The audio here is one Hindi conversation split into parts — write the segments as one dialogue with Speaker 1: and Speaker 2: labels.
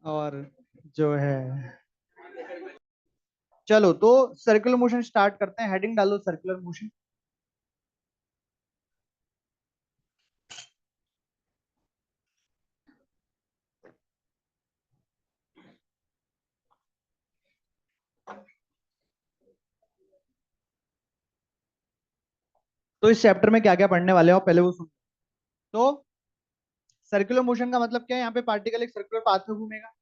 Speaker 1: और जो है, चलो तो सर्कुलर मोशन स्टार्ट करते हैं। हेडिंग डालो सर्कुलर मोशन। तो इस चैप्टर में क्या क्या पढ़ने वाले हो पहले वो सुन। तो सर्कुलर मोशन का मतलब क्या है? यहाँ पे पार्टिकल एक सर्कुलर पाथ में घूमेगा।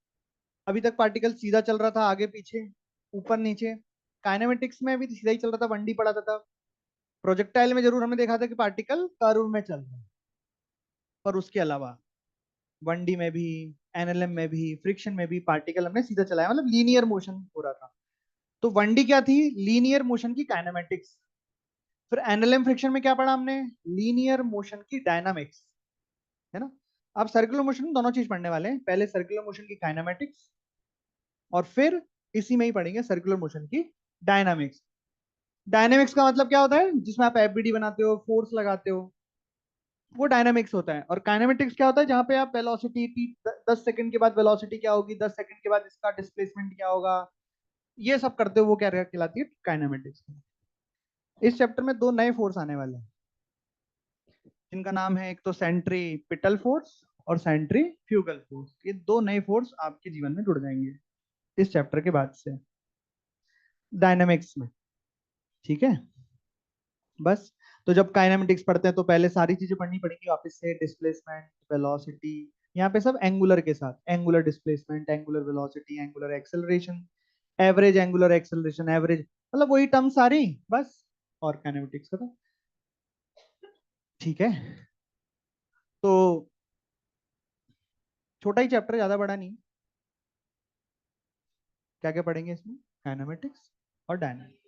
Speaker 1: अभी तक पार्टिकल सीधा चल रहा था, आगे पीछे ऊपर नीचे। काइनेमेटिक्स में भी सीधा ही चल रहा था, 1D पढ़ा था तब। प्रोजेक्टाइल में जरूर हमने देखा था कि पार्टिकल कर्व में चल रहा है, पर उसके अलावा 1D में भी, एनएलएम में भी, फ्रिक्शन में भी पार्टिकल हमने सीधा चलाया, मतलब लीनियर मोशन हो रहा था। तो 1D क्या थी? लीनियर मोशन की काइनेमेटिक्स। फिर एनएलएम फ्रिक्शन में क्या पढ़ा हमने? लीनियर मोशन की डायनामिक्स, है ना। अब सर्कुलर मोशन में दोनों चीज पढ़ने वाले हैं। पहले सर्कुलर मोशन की काइनेमेटिक्स, और फिर इसी में ही पढ़ेंगे सर्कुलर मोशन की डायनामिक्स। डायनेमिक्स का मतलब क्या होता है? जिसमें आप एफबीडी बनाते हो, फोर्स लगाते हो, वो डायनामिक्स होता है। और काइनेमेटिक्स क्या होता है? जहां पे आप वेलोसिटी, 10 सेकंड के बाद वेलोसिटी क्या होगी, 10 सेकंड के बाद इसका डिस्प्लेसमेंट क्या होगा, ये सब करते हो, वो क्या कहलाती है? काइनेमेटिक्स। इस चैप्टर में दो नए फोर्स आने वाले हैं, जिनका नाम है, एक तो सेंट्रीपिटल फोर्स और सेंट्रीफ्यूगल फोर्स। ये दो नए फोर्स आपके जीवन में जुड़ जाएंगे इस चैप्टर के बाद से, डायनामिक्स में। ठीक है, बस। तो जब काइनेमेटिक्स पढ़ते हैं तो पहले सारी चीजें पढ़नी पड़ेंगी वापस से, डिस्प्लेसमेंट, वेलोसिटी, यहाँ पे सब एंगुलर के साथ, angular displacement, angular velocity, angular acceleration, average angular acceleration, average, मतलब वही टर्म सारी, बस। और काइनेमेटिक्स खत्म। ठीक है, तो छोटा ही चैप्टर, ज्यादा बड़ा नहीं। क्या क्या पढ़ेंगे इसमें? काइनेमेटिक्स और डायनामिक्स,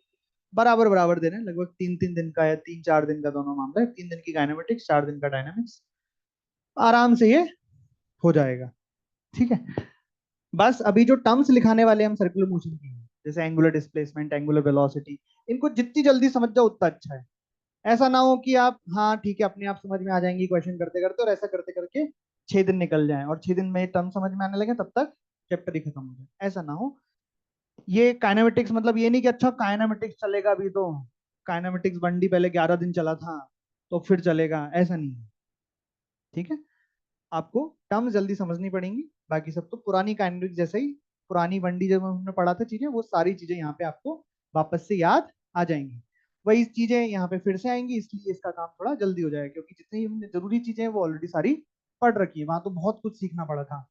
Speaker 1: बराबर बराबर दे रहे हैं, लगभग 3-3 दिन का या 3-4 दिन का दोनों मामला है। 3 दिन की काइनेमेटिक्स, 4 दिन का डायनामिक्स, आराम से ये हो जाएगा। ठीक है, बस अभी जो टर्म्स लिखाने वाले हैं हम सर्कुलर मोशन की, जैसे एंगुलर डिस्प्लेसमेंट, एंगुलर वेलोसिटी, इनको जितनी जल्दी समझ जाओ उतना अच्छा है। ऐसा ना हो कि आप, हाँ ठीक है, अपने आप समझ में आ जाएंगी क्वेश्चन करते करते, और ऐसा करते करके 6 दिन निकल जाए और 6 दिन में टर्म समझ में आने लगे, तब तक चैप्टर ही खत्म हो जाए। ऐसा ना हो। ये काइनेमेटिक्स मतलब ये नहीं कि अच्छा काइनेमेटिक्स चलेगा अभी तो, काइनेमेटिक्स 1D पहले 11 दिन चला था तो फिर चलेगा, ऐसा नहीं है। ठीक है, आपको टर्म्स जल्दी समझनी पड़ेंगी। बाकी सब तो पुरानी काइनेटिक्स जैसे ही, पुरानी 1D जब हमने पढ़ा था चीजें, वो सारी चीजें यहाँ पे आपको वापस से याद आ जाएंगी। वही चीजें यहाँ पे फिर से आएंगी, इसलिए इसका काम थोड़ा जल्दी हो जाएगा, क्योंकि जितनी हमने जरूरी चीजें हैं वो ऑलरेडी सारी पढ़ रखी है। वहां तो बहुत कुछ सीखना पड़ा था।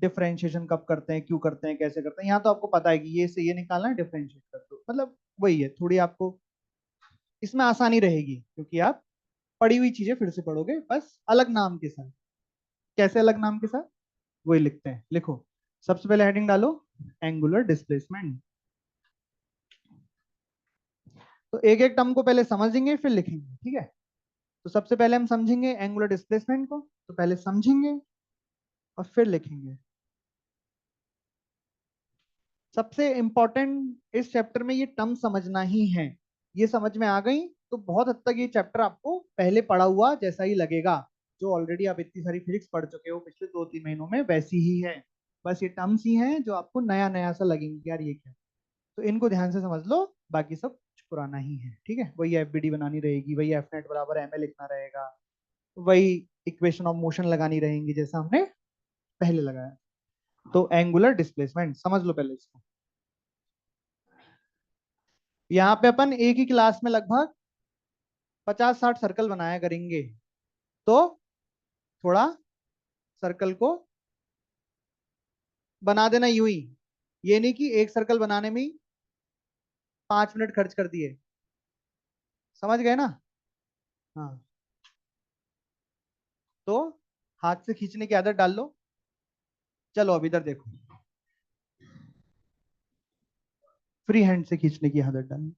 Speaker 1: डिफरेंशिएशन कब करते हैं, क्यों करते हैं, कैसे करते हैं। यहाँ तो आपको पता है कि ये से ये निकालना है, डिफरेंशिएट कर दो, मतलब वही है। थोड़ी आपको इसमें आसानी रहेगी, क्योंकि आप पढ़ी हुई चीजें फिर से पढ़ोगे, बस अलग नाम के साथ। कैसे अलग नाम के साथ? वही लिखते हैं, लिखो। सबसे पहले हेडिंग डालो एंगुलर डिस्प्लेसमेंट। तो एक एक टर्म को पहले समझेंगे फिर लिखेंगे, ठीक है। तो सबसे पहले हम समझेंगे एंगुलर डिस्प्लेसमेंट को, तो पहले समझेंगे और फिर लिखेंगे। सबसे इंपॉर्टेंट इस चैप्टर में ये टर्म समझना ही है। ये समझ में आ गई तो बहुत हद तक ये चैप्टर आपको पहले पढ़ा हुआ जैसा ही लगेगा। जो ऑलरेडी आप इतनी सारी फिजिक्स पढ़ चुके हो पिछले 2-3 महीनों में, वैसी ही है। बस ये टर्म्स ही हैं जो आपको नया नया सा लगेंगे, यार ये क्या। तो इनको ध्यान से समझ लो, बाकी सब कुछ पुराना ही है। ठीक है, वही एफबीडी बनानी रहेगी, वही एफ नेट बराबर एम ए लिखना रहेगा, वही इक्वेशन ऑफ मोशन लगानी रहेंगी जैसा हमने पहले लगाया। तो एंगुलर डिस्प्लेसमेंट समझ लो पहले इसको। यहाँ पे अपन एक ही क्लास में लगभग 50-60 सर्कल बनाया करेंगे। तो थोड़ा सर्कल को बना देना यूं ही, ये नहीं कि एक सर्कल बनाने में ही 5 मिनट खर्च कर दिए। समझ गए ना? हाँ, तो हाथ से खींचने की आदत डाल लो। चलो अब इधर देखो, फ्री हैंड से खींचने की आदत डाल लो।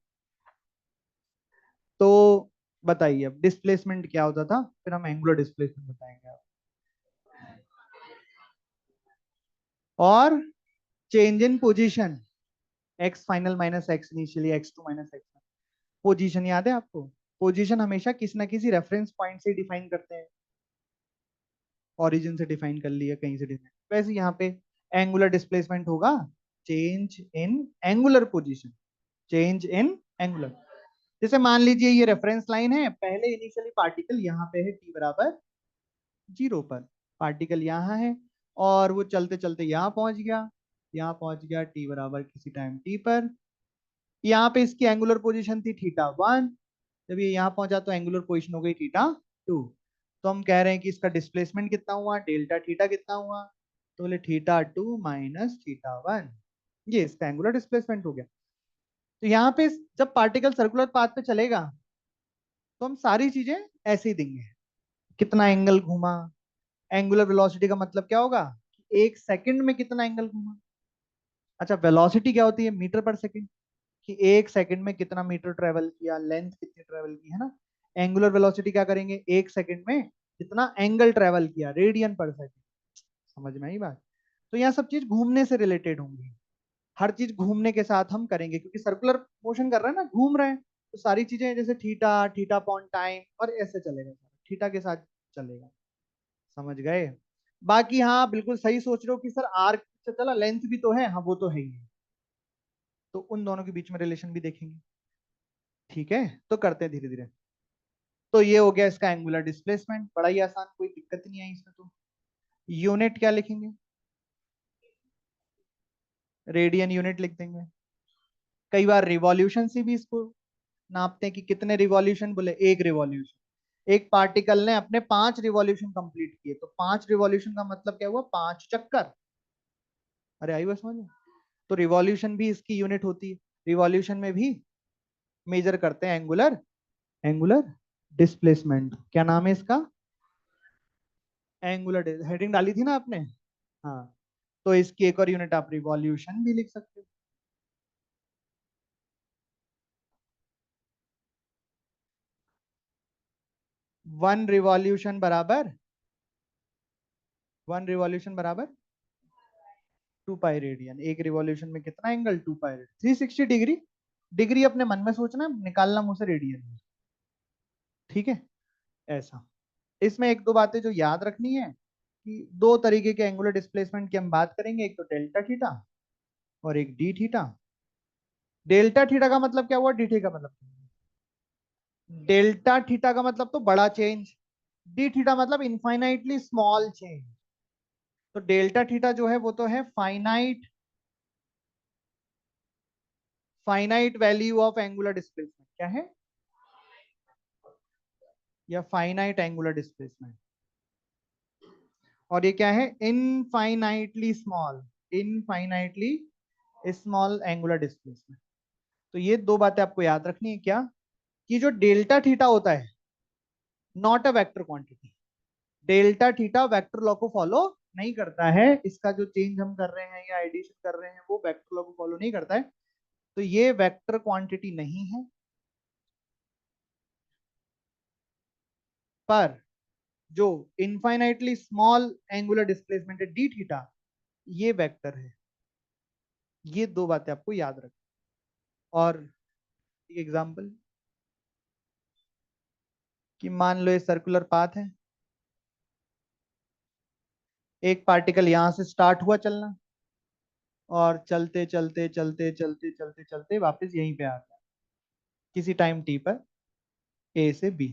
Speaker 1: तो बताइए अब डिस्प्लेसमेंट क्या होता था, फिर हम एंगुलर डिस्प्लेसमेंट बताएंगे आप। और change in position, x final minus x initially, x2 minus x. Position याद है आपको? पोजीशन हमेशा किसी ना किसी रेफरेंस पॉइंट से डिफाइन करते हैं। ओरिजिन से डिफाइन कर लिया, कहीं से डिफाइन, वैसे यहाँ पे एंगुलर डिस्प्लेसमेंट होगा change in angular position, change in angular. जैसे मान लीजिए ये रेफरेंस लाइन है, पहले इनिशियली पार्टिकल यहाँ पे है t बराबर 0 पर, पार्टिकल यहाँ है और वो चलते चलते यहाँ पहुंच गया, यहाँ पहुंच गया t बराबर किसी टाइम t पर। यहाँ पे इसकी एंगुलर पोजीशन थी θ1, जब ये यहाँ पहुंचा तो एंगुलर पोजीशन हो गई θ2। तो हम कह रहे हैं कि इसका डिस्प्लेसमेंट कितना हुआ, डेल्टा थीटा कितना हुआ, तो बोले θ2 माइनस θ1, ये इसका एंगुलर डिस्प्लेसमेंट हो गया। तो यहाँ पे जब पार्टिकल सर्कुलर पाथ पे चलेगा तो हम सारी चीजें ऐसे ही देंगे, कितना एंगल घूमा, एंगुलर वेलोसिटी का मतलब क्या होगा, एक सेकंड में कितना एंगल घूमा। अच्छा, वेलोसिटी क्या होती है, मीटर पर सेकंड, कि एक सेकंड में कितना मीटर ट्रेवल किया, लेंथ कितनी ट्रेवल की, है ना। एंगुलर वेलोसिटी क्या करेंगे, एक सेकंड में कितना एंगल ट्रेवल किया, रेडियन पर सेकंड। समझ में आई बात। तो यहाँ सब चीज घूमने से रिलेटेड होंगी, हर चीज घूमने के साथ हम करेंगे, क्योंकि सर्कुलर मोशन कर रहे हैं ना, घूम रहे हैं, तो सारी चीजें जैसे थीटा, थीटा अपॉन टाइम और ऐसे चलेगा, थीटा के साथ चलेगा। समझ गए। बाकी हाँ बिल्कुल सही सोच रहे हो कि सर आर्क से चला, लेंथ भी तो है, हाँ वो तो है ही है, तो उन दोनों के बीच में रिलेशन भी देखेंगे। ठीक है, तो करते हैं धीरे धीरे। तो ये हो गया इसका एंगुलर डिस्प्लेसमेंट, बड़ा ही आसान, कोई दिक्कत नहीं आई इसमें। तो यूनिट क्या लिखेंगे, रेडियन यूनिट लिख देंगे। कई बार रिवॉल्यूशन से भी इसको नापते हैं कि कितने रिवॉल्यूशन, बोले एक रिवॉल्यूशन, एक पार्टिकल ने अपने 5 रिवॉल्यूशन कंप्लीट किए, तो 5 रिवॉल्यूशन का मतलब क्या हुआ, 5 चक्कर। अरे आई बस समझ में। तो रिवॉल्यूशन भी इसकी यूनिट होती है, रिवॉल्यूशन में भी मेजर करते हैं एंगुलर, एंगुलर डिस्प्लेसमेंट। क्या नाम है इसका, एंगुलर, हेडिंग डाली थी ना आपने। हाँ, तो इसकी एक और यूनिट आप रिवॉल्यूशन भी लिख सकते हो। वन रिवॉल्यूशन बराबर, वन रिवॉल्यूशन बराबर 2 पाई रेडियन। एक रिवॉल्यूशन में कितना angle, 2 pi radian, 360 degree. Degree अपने मन में सोचना, निकालना मुंह से रेडियन में। ठीक है, ऐसा। इसमें एक दो बातें जो याद रखनी है कि दो तरीके के एंगुलर डिस्प्लेसमेंट की हम बात करेंगे, एक तो डेल्टा थीटा और एक डी थीटा। डेल्टा थीटा का मतलब क्या हुआ, डी थीटा का मतलब क्या हुआ? डेल्टा थीटा का मतलब तो बड़ा चेंज, डी थीटा मतलब इनफाइनाइटली स्मॉल चेंज। तो डेल्टा थीटा जो है वो तो है finite, finite value of angular displacement, क्या है, या फाइनाइट एंगुलर डिस्प्लेसमेंट। और ये क्या है, infinitely small, infinitely small angular displacement. तो ये दो बातें आपको याद रखनी है, क्या, कि जो डेल्टा थीटा होता है not a vector quantity, delta theta vector law को फॉलो नहीं करता है, इसका जो चेंज हम कर रहे हैं या एडिशन कर रहे हैं वो वेक्टर लॉ को फॉलो नहीं करता है, तो ये वेक्टर क्वांटिटी नहीं है। पर जो इनफाइनाइटली स्मॉल एंगुलर डिस्प्लेसमेंट है डी थीटा, ये वेक्टर है। ये दो बातें आपको याद रखनी। और एग्जांपल, कि मान लो ये सर्कुलर पाथ है, एक पार्टिकल यहां से स्टार्ट हुआ चलना और चलते चलते चलते चलते चलते चलते वापस यहीं पे आ गया किसी टाइम टी पर, ए से बी।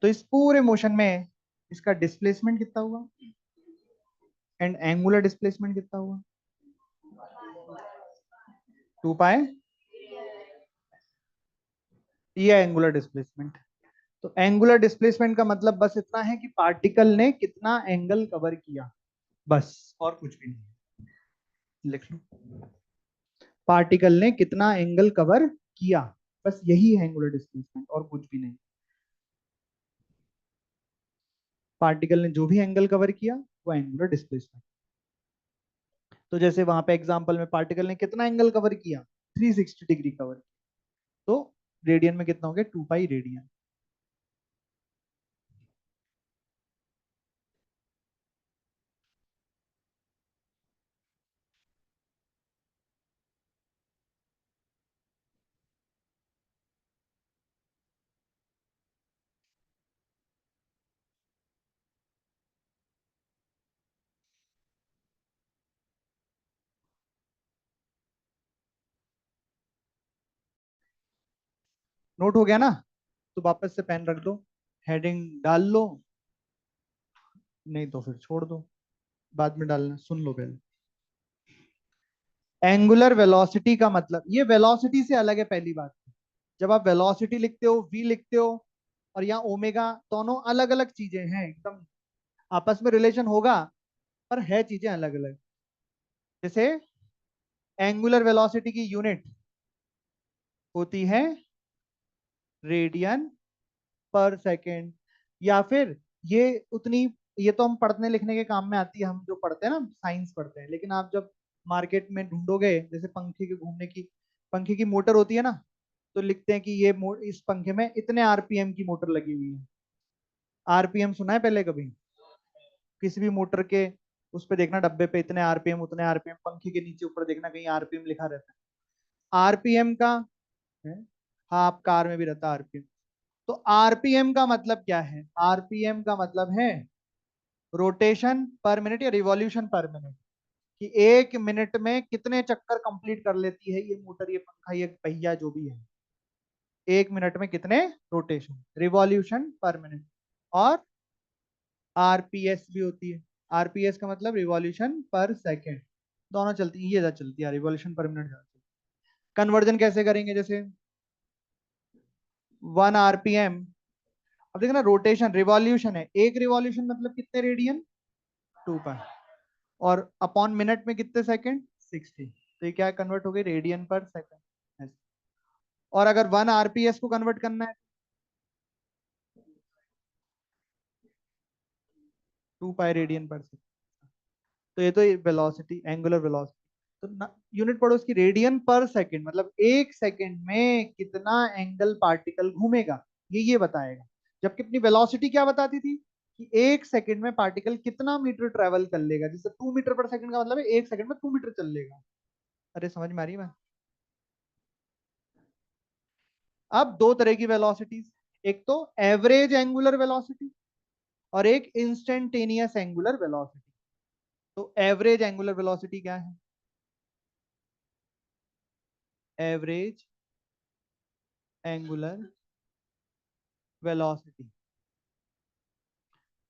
Speaker 1: तो इस पूरे मोशन में इसका डिस्प्लेसमेंट कितना हुआ एंड एंगुलर डिस्प्लेसमेंट कितना हुआ, 2 पाई, ये एंगुलर डिस्प्लेसमेंट। तो एंगुलर डिस्प्लेसमेंट का मतलब बस इतना है कि पार्टिकल ने कितना एंगल कवर किया, बस, और कुछ भी नहीं। लिख लो, पार्टिकल ने कितना एंगल कवर किया, बस यही है एंगुलर डिस्प्लेसमेंट और कुछ भी नहीं। पार्टिकल ने जो भी एंगल कवर किया वो एंगुलर डिस्प्लेसमेंट। तो जैसे वहां पे एग्जांपल में पार्टिकल ने कितना एंगल कवर किया, 360 डिग्री कवर, तो रेडियन में कितना हो गया, 2 पाई रेडियन। नोट हो गया ना? तो वापस से पेन रख दो, हेडिंग डाल लो, नहीं तो फिर छोड़ दो, बाद में डालना, सुन लो पहले। एंगुलर वेलोसिटी का मतलब, ये वेलोसिटी से अलग है पहली बात। जब आप वेलोसिटी लिखते हो, वी लिखते हो, और यहाँ ओमेगा, दोनों अलग अलग चीजें हैं एकदम। आपस में रिलेशन होगा पर है चीजें अलग अलग। जैसे एंगुलर वेलोसिटी की यूनिट होती है रेडियन पर सेकेंड, या फिर ये उतनी, ये तो हम पढ़ने लिखने के काम में आती है, हम जो पढ़ते हैं ना साइंस पढ़ते हैं, लेकिन आप जब मार्केट में ढूंढोगे, जैसे पंखे के घूमने की, पंखे की मोटर होती है ना, तो लिखते हैं कि इस पंखे में इतने आरपीएम की मोटर लगी हुई है। आरपीएम सुना है पहले कभी? किसी भी मोटर के उस पे देखना, डब्बे पे इतने आरपीएम, उतने आरपीएम, पंखे के नीचे ऊपर देखना कहीं आरपीएम लिखा रहता है। आरपीएम का है, हाँ, आप कार में भी रहता है आरपीएम। तो आरपीएम का मतलब क्या है? आरपीएम का मतलब है रोटेशन पर मिनट या रिवॉल्यूशन पर मिनट, कि एक मिनट में कितने चक्कर कंप्लीट कर लेती है ये मोटर, ये पंखा, ये पहिया जो भी है, एक मिनट में कितने रोटेशन, रिवॉल्यूशन पर मिनट। और आरपीएस भी होती है। आरपीएस का मतलब रिवॉल्यूशन पर सेकेंड, दोनों चलती है, ये ज्यादा चलती है, रिवॉल्यूशन पर मिनट ज्यादा चलती है। कन्वर्जन कैसे करेंगे? जैसे 1 आरपीएम, अब देखना रोटेशन, रिवॉल्यूशन है, एक रिवॉल्यूशन मतलब कितने रेडियन, 2 पाई, और अपॉन मिनट में कितने सेकंड, 60। तो ये क्या कन्वर्ट हो गई, रेडियन पर सेकंड। और अगर 1 आरपीएस को कन्वर्ट करना है, 2 पाई रेडियन पर सेकंड। तो ये तो वेलोसिटी, एंगुलर वेलोसिटी। तो यूनिट पढ़ो उसकी, रेडियन पर सेकंड, मतलब एक सेकंड में कितना एंगल पार्टिकल घूमेगा, ये बताएगा। जबकि अपनी वेलोसिटी क्या बताती थी, कि एक सेकंड में पार्टिकल कितना मीटर ट्रेवल कर लेगा। जैसे 2 मीटर पर सेकंड का मतलब है एक सेकंड में 2 मीटर चल लेगा। अरे समझ में आ रही है? अब दो तरह की वेलोसिटीज, एक तो एवरेज एंगुलर वेलोसिटी और एक इंस्टेंटेनियस एंगुलर वेलोसिटी। तो एवरेज एंगुलर वेलोसिटी क्या है? एवरेज एंगुलर वेलोसिटी,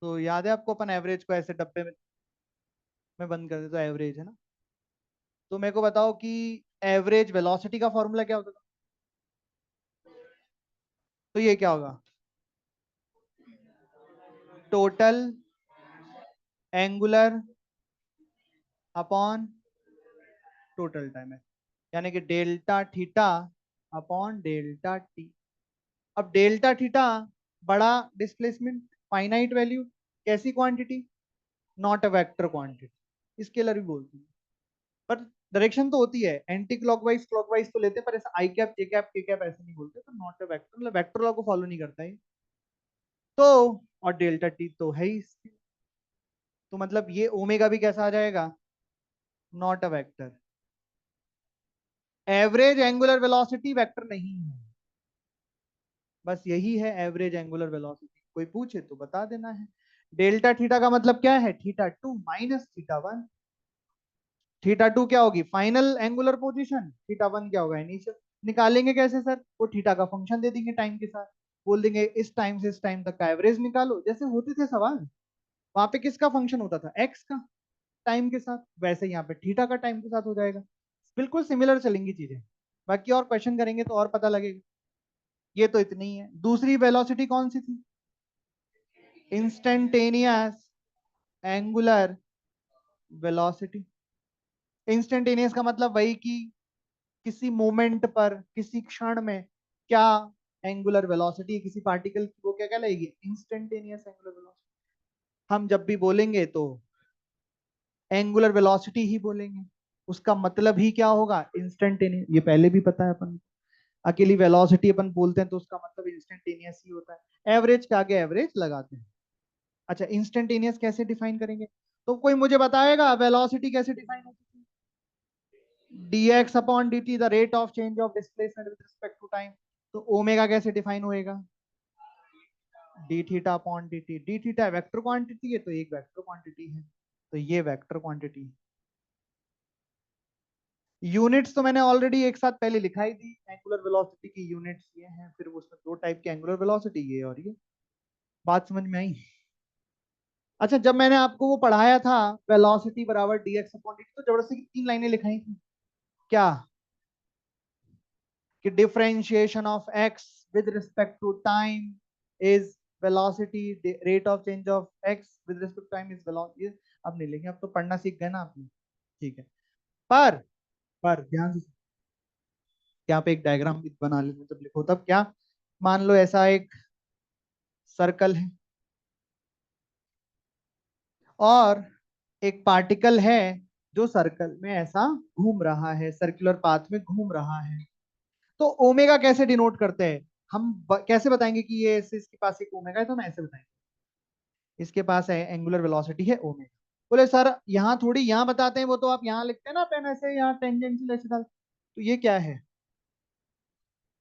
Speaker 1: तो याद है आपको, अपन एवरेज को ऐसे डब्बे में बंद कर दे तो एवरेज है ना। तो मेरे को बताओ कि एवरेज वेलोसिटी का फॉर्मूला क्या होता था? तो ये क्या होगा, total angular upon total time है, यानी कि delta theta upon delta T. अब डेल्टा थीटा बड़ा डिस्प्लेसमेंट, फाइनाइट वैल्यू, कैसी quantity, not a vector quantity, scalar भी बोलते हैं। पर डायरेक्शन तो होती है, एंटी क्लॉकवाइज क्लॉकवाइज तो लेते हैं, पर ऐसा आई कैप जे कैप के कैप ऐसे नहीं बोलते। तो नॉट अ वेक्टर मतलब वेक्टर लॉ को फॉलो नहीं करता है। तो और डेल्टा टी तो है ही तो मतलब ये ओमेगा भी कैसा आ जाएगा, not a vector. Average angular velocity vector नहीं है, बस यही है एवरेज एंगुलर वेलोसिटी। कोई पूछे तो बता देना है। डेल्टा थीटा का मतलब क्या है, थीटा 2 माइनस थीटा 1। थीटा 2 क्या होगी, फाइनल एंगुलर पोजीशन, थीटा 1 क्या होगा, इनिशियल। निकालेंगे कैसे सर, वो थीटा का फंक्शन दे देंगे टाइम के साथ, बोल देंगे इस टाइम से इस टाइम तक का एवरेज निकालो, जैसे होते थे सवाल। वहां पे किसका फंक्शन होता था, एक्स का, टाइम के साथ। वैसे यहाँ पे थीटा का टाइम के साथ हो जाएगा। बिल्कुल सिमिलर चलेंगी चीजें। बाकी और क्वेश्चन करेंगे तो और पता लगेगा। ये तो इतनी ही है। दूसरी वेलोसिटी कौन सी थी, इंस्टेंटेनियस एंगुलर वेलोसिटी। इंस्टेंटेनियस का मतलब वही कि किसी मोमेंट पर, किसी क्षण में क्या एंगुलर वेलोसिटी किसी पार्टिकल की, वो क्या कहलाएगी, इंस्टेंटेनियस एंगुलर वेलोसिटी। हम जब भी बोलेंगे तो एंगुलर वेलोसिटी ही बोलेंगे, उसका मतलब ही क्या होगा, इंस्टेंटेनियस। ये पहले भी पता है अपन। अकेली वेलोसिटी अपन बोलते हैं तो उसका मतलब इंस्टेंटेनियस ही होता है, एवरेज के आगे एवरेज लगाते हैं। अच्छा, इंस्टेंटेनियस कैसे डिफाइन करेंगे? तो कोई मुझे बताएगा वेलोसिटी कैसे डिफाइन होती है? dx upon dt, the rate of change of displacement with respect to time. तो ओमेगा कैसे डिफाइन होएगा, d theta upon d t. D theta vector quantity है, तो एक वेक्टर क्वांटिटी है, तो ये वेक्टर क्वांटिटी। यूनिट्स तो मैंने ऑलरेडी एक साथ पहले लिखा ही थी, एंगुलर वेलोसिटी की यूनिट्स ये हैं, फिर उसमें दो टाइप के एंगुलर वेलोसिटी, ये और ये। बात समझ में आई? अच्छा, जब मैंने आपको वो पढ़ाया था वेलोसिटी बराबर dx अपॉन dt, तो जबरदस्ती की 3 लाइनें लिखाई थी क्या, कि differentiation of x with respect to time is velocity, rate of change of x with respect to time is velocity. अब नहीं लिखेंगे, अब तो पढ़ना सीख गए ना आपने, ठीक है। पर ध्यान से, यहाँ पे एक डायग्राम भी बना लेते, जब लिखो तब क्या, मान लो ऐसा एक सर्कल है और एक पार्टिकल है जो सर्कल में ऐसा घूम रहा है, सर्कुलर पाथ में घूम रहा है। तो ओमेगा कैसे डिनोट करते हैं हम, कैसे बताएंगे कि ये इसके पास एक ओमेगा है, तो हम ऐसे बताएंगे, इसके पास है एंगुलर वेलोसिटी है ओमेगा। बोले सर यहाँ थोड़ी, यहाँ बताते हैं वो तो आप यहाँ लिखते हैं ना पेन ऐसे, यहाँ टेंजेंशियल ऐसे डाल, तो ये क्या है,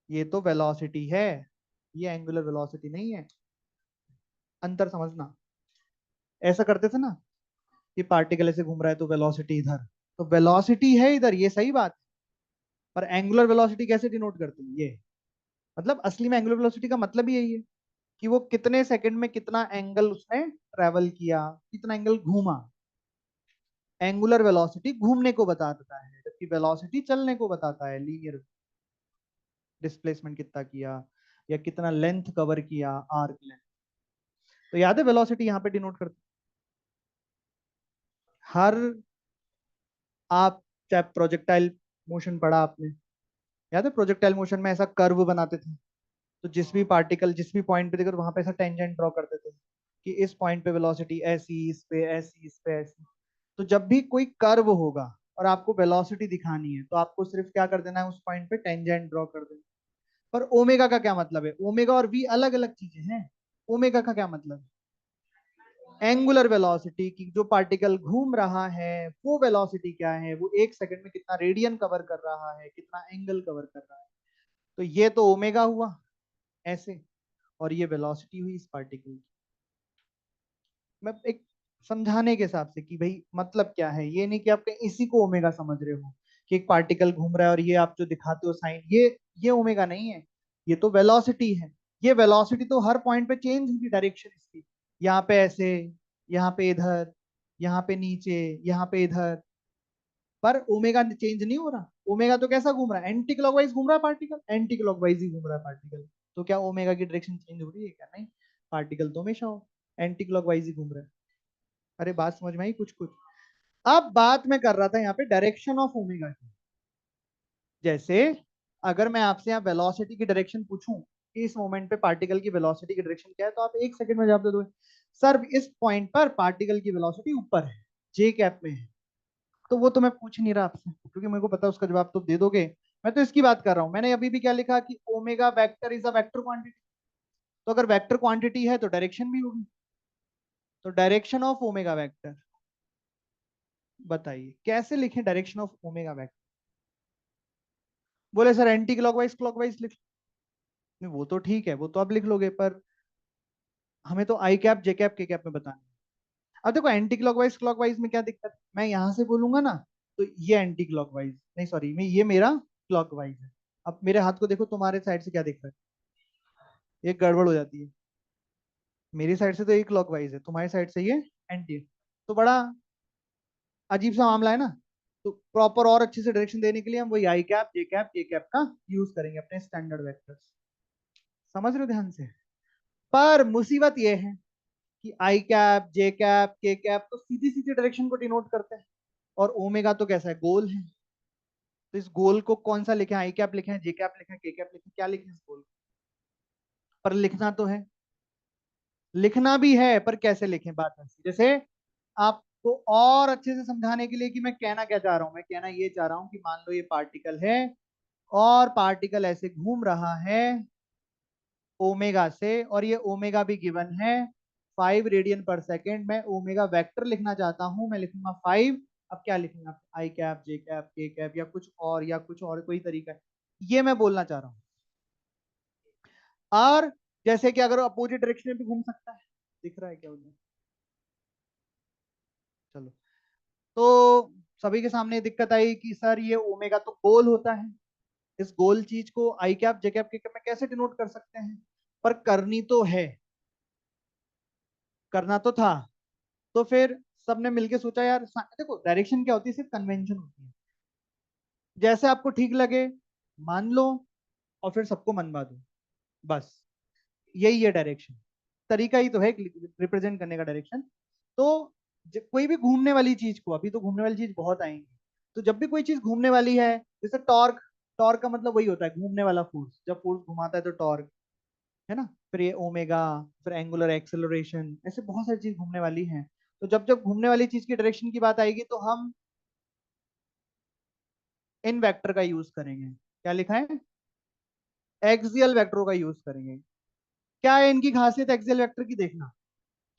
Speaker 1: ये तो वेलोसिटी है, ये एंगुलर वेलोसिटी नहीं है। अंतर समझना, ऐसा करते थे ना कि पार्टिकल ऐसे घूम रहा है तो वेलोसिटी इधर, तो वेलोसिटी है इधर, ये सही बात है। पर एंगुलर वेलोसिटी कैसे डिनोट करते हैं ये, मतलब असली में एंगुलर वेलोसिटी का मतलब ही यही है कि वो कितने सेकंड में कितना एंगल उसने ट्रेवल किया, कितना एंगल घूमा। एंगुलर वेलोसिटी घूमने को बताता है, जबकि वेलोसिटी चलने को बताता है, लीनियर डिस्प्लेसमेंट कितना किया या कितना लेंथ कवर किया, आर्क लेंथ। तो याद है वेलोसिटी यहाँ पे डिनोट करते, हर, आप चाहे प्रोजेक्टाइल मोशन पढ़ा आपने, याद है प्रोजेक्टाइल मोशन में ऐसा कर्व बनाते थे, तो जिस भी पार्टिकल जिस भी पॉइंट पे देखो वहां पे ऐसा टेंजेंट ड्रॉ करते थे कि इस पॉइंट पे वेलोसिटी ऐसी, इस पे ऐसी, इस पे ऐसी। तो जब भी कोई कर्व होगा और आपको वेलोसिटी दिखानी है, तो आपको सिर्फ क्या कर देना है, उस पॉइंट पे टेंजेंट ड्रॉ कर देना। पर ओमेगा का क्या मतलब है, ओमेगा और वी अलग अलग चीजें हैं। ओमेगा का क्या मतलब है, एंगुलर वेलोसिटी की, जो पार्टिकल घूम रहा है वो वेलोसिटी क्या है, वो एक सेकंड में कितना रेडियन कवर कर रहा है, कितना एंगल कवर कर रहा है। तो ये तो ओमेगा हुआ ऐसे, और ये वेलोसिटी हुई इस पार्टिकल की। मैं एक समझाने के हिसाब से कि भाई मतलब क्या है, ये नहीं कि आप कहीं इसी को ओमेगा समझ रहे हो कि एक पार्टिकल घूम रहा है और ये आप जो दिखाते हो साइन, ये ओमेगा नहीं है, ये तो वेलोसिटी है। ये वेलोसिटी तो हर पॉइंट पे चेंज होगी डायरेक्शन इसकी, यहाँ पे ऐसे, यहाँ पे इधर, यहाँ पे नीचे, यहाँ पे इधर। पर ओमेगा चेंज नहीं हो रहा, ओमेगा तो कैसा घूम रहा है, एंटी क्लॉकवाइज घूम रहा है पार्टिकल, एंटी क्लॉकवाइज ही घूम रहा है पार्टिकल। तो क्या ओमेगा की डायरेक्शन चेंज हो रही है क्या, नहीं, पार्टिकल तो हमेशा एंटी क्लॉकवाइज ही घूम रहा है। अरे बात समझ में आई कुछ कुछ। अब बात मैं कर रहा था यहाँ पे डायरेक्शन ऑफ ओमेगा की। जैसे अगर मैं आपसे यहाँ वेलोसिटी की डायरेक्शन पूछूं कि इस मोमेंट पे पार्टिकल की वेलोसिटी की डायरेक्शन क्या है, तो आप एक सेकंड में जवाब दे दोगे, सर इस पॉइंट पर पार्टिकल की वेलोसिटी ऊपर है, जे कैप में है। तो वो तो मैं पूछ नहीं रहा आपसे, क्योंकि मेरे को पता है उसका जवाब तो दे दोगे। मैं तो इसकी बात कर रहा हूं, मैंने अभी भी क्या लिखा कि omega vector is a vector quantity. तो अगर वेक्टर क्वांटिटी है तो डायरेक्शन भी होगी, तो डायरेक्शन ऑफ ओमेगा वेक्टर, बताइए कैसे लिखें डायरेक्शन ऑफ ओमेगा वेक्टर। बोले सर एंटी क्लॉकवाइज क्लॉकवाइज लिख, नहीं वो तो ठीक है, वो तो आप लिख लोगे, पर हमें तो आई कैप जे कैप के कैप में बताना है। अब देखो एंटी क्लॉकवाइज क्लॉकवाइज में क्या दिक्कत है, मैं यहां से बोलूंगा ना, तो ये एंटी क्लॉकवाइज, नहीं सॉरी, मैं ये मेरा क्लॉकवाइज है। अब मेरे हाथ को देखो, तुम्हारे साइड से क्या दिख रहा है, ये गड़बड़ हो जाती है। मेरी साइड से तो ये क्लॉकवाइज है, तुम्हारी साइड से ये एंटी है। तो बड़ा अजीब सा मामला है ना। तो प्रॉपर और अच्छे से डायरेक्शन देने के लिए हम वही आई कैप जे कैप के कैप का यूज करेंगे अपने स्टैंडर्ड वेक्टर्स। समझ रहे हो ध्यान से। पर मुसीबत ये है कि आई कैप जे कैप के कैप तो सीधी सीधी डायरेक्शन को डिनोट करते हैं, और ओमेगा तो कैसा है, गोल है। तो इस गोल को कौन सा लिखे, आई कैप लिखे, जे कैप लिखे, के कैप लिखे, क्या लिखे इस गोल को? पर लिखना तो है, लिखना भी है, पर कैसे लिखें, बात ऐसी जैसे आपको और अच्छे से समझाने के लिए कि मैं कहना क्या चाह रहा हूं, मैं कहना ये चाह रहा हूं कि मान लो ये पार्टिकल है और पार्टिकल ऐसे घूम रहा है ओमेगा से, और ये ओमेगा भी गिवन है 5 रेडियन पर सेकेंड। मैं ओमेगा वेक्टर लिखना चाहता हूं, मैं लिखूंगा 5। अब क्या लिखूंगा, आई कैप जे कैप के कैप, या कुछ और, या कुछ और कोई तरीका है, ये मैं बोलना चाह रहा हूं। और जैसे कि अगर अपोजिट डायरेक्शन में भी घूम सकता है, दिख रहा है क्या उन्हें, चलो। तो सभी के सामने दिक्कत आई कि सर ये ओमेगा तो गोल होता है, इस गोल चीज को आई कैप जे कैप के कैप में कैसे डिनोट कर सकते हैं, पर करनी तो है, करना तो था। तो फिर सबने मिलके सोचा यार देखो डायरेक्शन क्या होती है, सिर्फ कन्वेंशन होती है, जैसे आपको ठीक लगे मान लो और फिर सबको मनवा दो, बस यही है डायरेक्शन। तरीका ही तो है रिप्रेजेंट करने का डायरेक्शन। तो कोई भी घूमने वाली चीज को, अभी तो घूमने वाली चीज बहुत आएंगी, तो जब भी कोई चीज घूमने वाली है, जैसे टॉर्क, टॉर्क का मतलब वही होता है घूमने वाला फोर्स, जब फोर्स घुमाता है तो टॉर्क, है ना। फिर ये ओमेगा, फिर एंगुलर एक्सेलरेशन, ऐसे बहुत सारी चीज घूमने वाली हैं। तो जब जब घूमने वाली चीज की डायरेक्शन की बात आएगी तो हम इन वेक्टर का यूज करेंगे। क्या लिखा है? एक्सियल वेक्टरों का यूज करेंगे। क्या है इनकी खासियत एक्सियल वेक्टर की, देखना।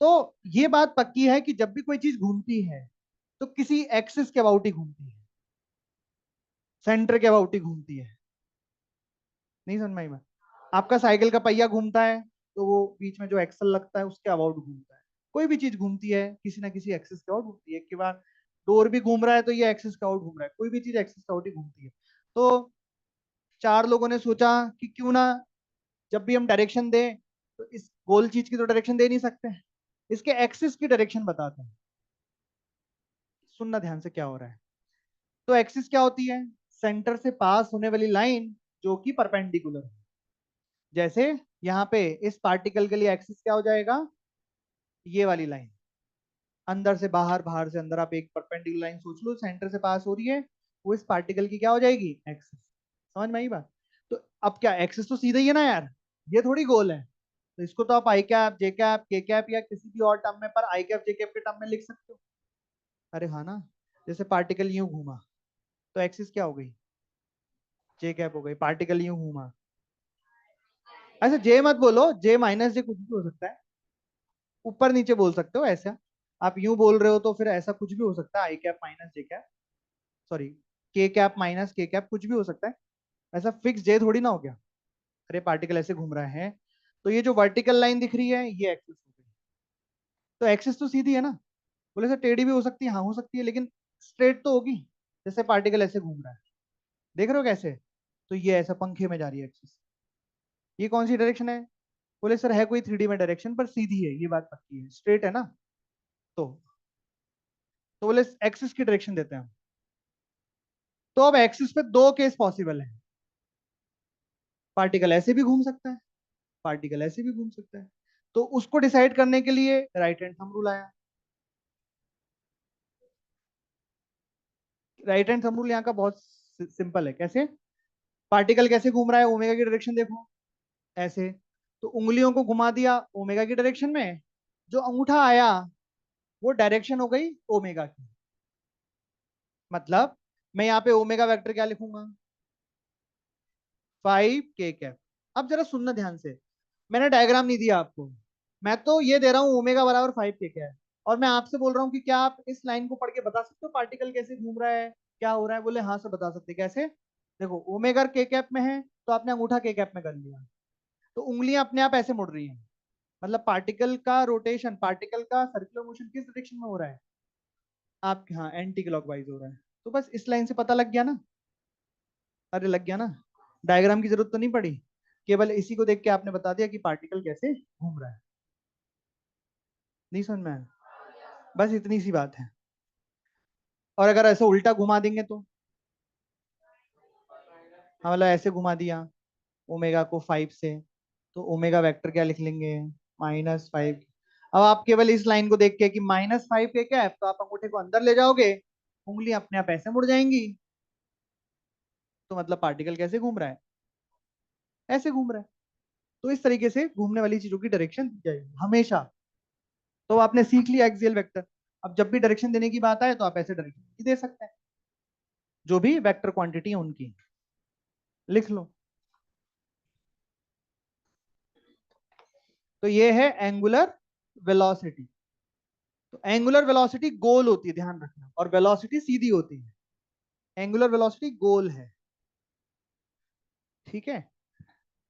Speaker 1: तो ये बात पक्की है कि जब भी कोई चीज घूमती है तो किसी एक्सिस के अबाउट ही घूमती है, सेंटर के अबाउट ही घूमती है। नहीं समझ में आई बात? आपका साइकिल का पहिया घूमता है तो वो बीच में जो एक्सल लगता है उसके अबाउट घूमता है। कोई भी चीज घूमती है किसी ना किसी एक्सिस के अबाउट घूमती है। एक के बाद डोर भी घूम रहा है तो ये एक्सिस के अबाउट घूम रहा है, कोई भी चीज एक्सिस के अबाउट ही घूमती है। तो चार लोगों ने सोचा कि क्यों ना जब भी हम डायरेक्शन दें तो इस गोल चीज की तो डायरेक्शन दे नहीं सकते, इसके एक्सिस की डायरेक्शन बताते हैं। सुनना ध्यान से क्या हो रहा है। तो एक्सिस क्या होती है? सेंटर से पास होने वाली लाइन जो कि परपेंडिकुलर है। जैसे यहाँ पे इस पार्टिकल के लिए एक्सिस क्या हो जाएगा? ये वाली लाइन, अंदर से बाहर, बाहर से अंदर, आप एक परपेंडिकुलर लाइन सोच लो सेंटर से पास हो रही है, वो इस पार्टिकल की क्या हो जाएगी? एक्सिस। समझ में आई बात? तो अब क्या, एक्सिस तो सीधा ही है ना यार, ये थोड़ी गोल है। तो इसको तो आप आई कैप जे कैप के कैप या किसी भी और टर्म में, पर आई कैप जे कैप के टर्म में लिख सकते हो। अरे हाँ ना, जैसे पार्टिकल यूं घूमा तो एक्सिस क्या हो गई? जे कैप हो गई। पार्टिकल यूं घूमा, ऐसे जे मत बोलो, जे माइनस जे कुछ भी हो सकता है, ऊपर नीचे बोल सकते हो ऐसा। आप यूं बोल रहे हो तो फिर ऐसा कुछ भी हो सकता है, आई कैप माइनस जे कैप, सॉरी के कैप माइनस के कैप, कुछ भी हो सकता है। ऐसा फिक्स जे थोड़ी ना हो गया। अरे पार्टिकल ऐसे घूम रहा है तो ये जो वर्टिकल लाइन दिख रही है ये एक्सिस हो गई। तो एक्सिस तो सीधी है ना, बोले सर टेढ़ी भी हो सकती है, हाँ हो सकती है, लेकिन स्ट्रेट तो होगी। जैसे पार्टिकल ऐसे घूम रहा है, देख रहे हो कैसे? तो ये ऐसा पंखे में जा रही है एक्सिस। ये कौन सी डायरेक्शन है? बोले सर है कोई 3D में डायरेक्शन, पर सीधी है, ये बात पक्की है, स्ट्रेट है ना। तो तो बोले एक्सिस की डायरेक्शन देते हैं हम। तो अब एक्सिस पे दो केस पॉसिबल है, पार्टिकल ऐसे भी घूम सकता है, पार्टिकल ऐसे भी घूम सकता है। तो उसको डिसाइड करने के लिए राइट हैंड थंब रूल आया। राइट हैंड थंब रूल यहाँ का बहुत सिंपल है। कैसे? पार्टिकल कैसे घूम रहा है, ओमेगा की डायरेक्शन देखो, ऐसे। तो उंगलियों को घुमा दिया ओमेगा की डायरेक्शन में, जो अंगूठा आया वो डायरेक्शन हो गई ओमेगा की। मतलब मैं यहाँ पे ओमेगा वेक्टर क्या लिखूंगा? 5 k कैप। अब जरा सुनना ध्यान से, मैंने डायग्राम नहीं दिया आपको, मैं तो ये दे रहा हूँ ओमेगा बराबर 5 k कैप, और मैं आपसे बोल रहा हूँ कि क्या आप इस लाइन को पढ़ के बता सकते हो पार्टिकल कैसे घूम रहा है, क्या हो रहा है? बोले हाँ सर बता सकते हैं। कैसे? देखो ओमेगा के कैप में है तो आपने अंगूठा के कैप में कर लिया, तो उंगलियां अपने आप ऐसे मुड़ रही हैं, मतलब पार्टिकल का रोटेशन, पार्टिकल का सर्कुलर मोशन किस डायरेक्शन में हो रहा है? आप हाँ एंटी क्लॉकवाइज हो रहा है। तो बस इस लाइन से पता लग गया ना। अरे लग गया ना, डायग्राम की जरूरत तो नहीं पड़ी, केवल इसी को देख के आपने बता दिया कि पार्टिकल कैसे घूम रहा है। नहीं समझ में आया? बस इतनी सी बात है। और अगर ऐसे उल्टा घुमा देंगे तो, हाँ मतलब ऐसे घुमा दिया ओमेगा को 5 से, तो ओमेगा वेक्टर क्या लिख लेंगे? -5। अब आप केवल इस लाइन को देख के कि -5 के क्या है, तो आप अंगूठे को अंदर ले जाओगे, उंगली अपने आप ऐसे मुड़ जाएंगी, तो मतलब पार्टिकल कैसे घूम रहा है? ऐसे घूम रहा है। तो इस तरीके से घूमने वाली चीजों की डायरेक्शन दी जाएगी हमेशा। तो आपने सीख लिया एक्सियल वेक्टर। अब जब भी डायरेक्शन देने की बात आए तो आप ऐसे डायरेक्शन दे सकते हैं, जो भी वेक्टर क्वांटिटी है उनकी लिख लो। तो ये है एंगुलर वेलोसिटी। तो एंगुलर वेलोसिटी गोल होती है, ध्यान रखना, और वेलोसिटी सीधी होती है। एंगुलर वेलोसिटी गोल है, ठीक है,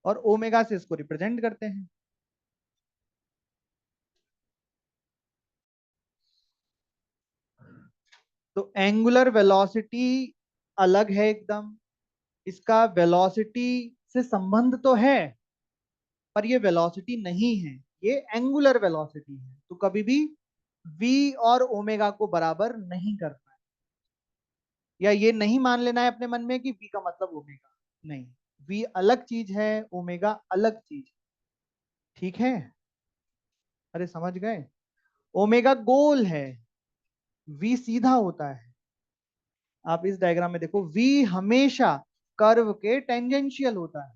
Speaker 1: और ओमेगा से इसको रिप्रेजेंट करते हैं। तो एंगुलर वेलोसिटी अलग है एकदम, इसका वेलोसिटी से संबंध तो है पर ये वेलोसिटी नहीं है, ये एंगुलर वेलोसिटी है। तो कभी भी v और ओमेगा को बराबर नहीं करना है, या ये नहीं मान लेना है अपने मन में कि v का मतलब ओमेगा, नहीं, v अलग चीज है, ओमेगा अलग चीज है। ठीक है, अरे समझ गए, ओमेगा गोल है, v सीधा होता है। आप इस डायग्राम में देखो, v हमेशा कर्व के टेंजेंशियल होता है,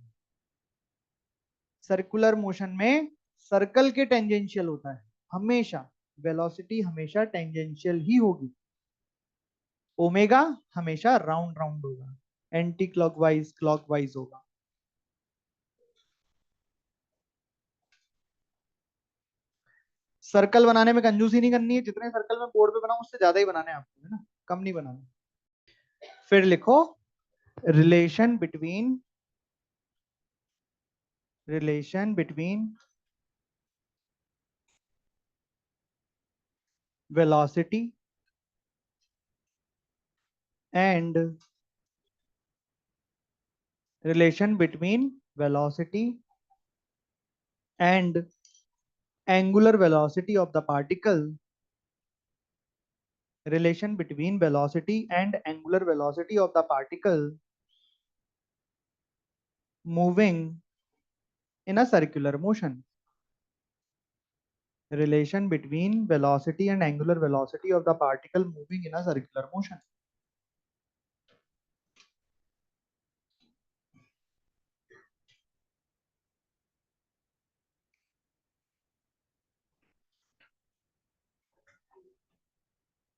Speaker 1: सर्कुलर मोशन में सर्कल के टेंजेंशियल होता है हमेशा, वेलोसिटी हमेशा टेंजेंशियल ही होगी। ओमेगा हमेशा राउंड राउंड होगा, एंटी क्लॉकवाइज क्लॉकवाइज होगा। सर्कल बनाने में कंजूसी नहीं करनी है, जितने सर्कल में बोर्ड पे बनाऊं उससे ज्यादा ही बनाने हैं आपको, है ना, कम नहीं बनाना। फिर लिखो relation between velocity and relation between velocity and angular velocity of the particle, relation between velocity and angular velocity of the particle moving in a circular motion. Relation between velocity and angular velocity of the particle moving in a circular motion.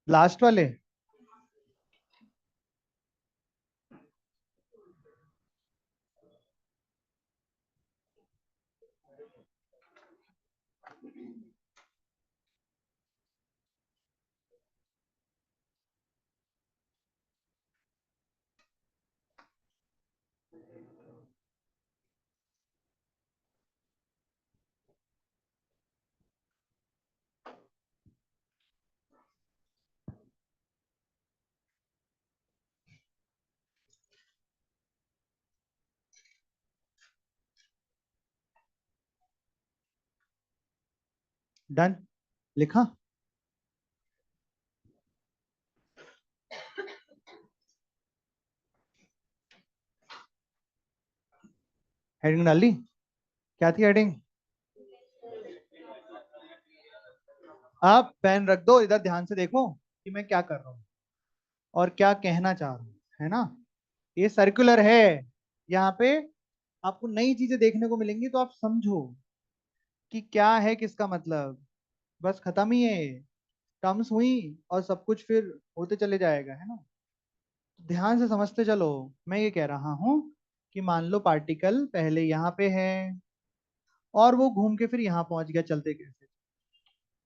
Speaker 1: Last वाले डन, लिखा, हेडिंग डाल ली, क्या थी हेडिंग? आप पेन रख दो, इधर ध्यान से देखो कि मैं क्या कर रहा हूँ और क्या कहना चाह रहा हूँ, है ना। ये सर्कुलर है, यहाँ पे आपको नई चीजें देखने को मिलेंगी, तो आप समझो कि क्या है, किसका मतलब, बस खत्म ही है, टर्म्स हुई और सब कुछ फिर होते चले जाएगा, है ना। ध्यान से समझते चलो। मैं ये कह रहा हूं कि मान लो पार्टिकल पहले यहाँ पे है और वो घूम के फिर यहाँ पहुंच गया, चलते कैसे,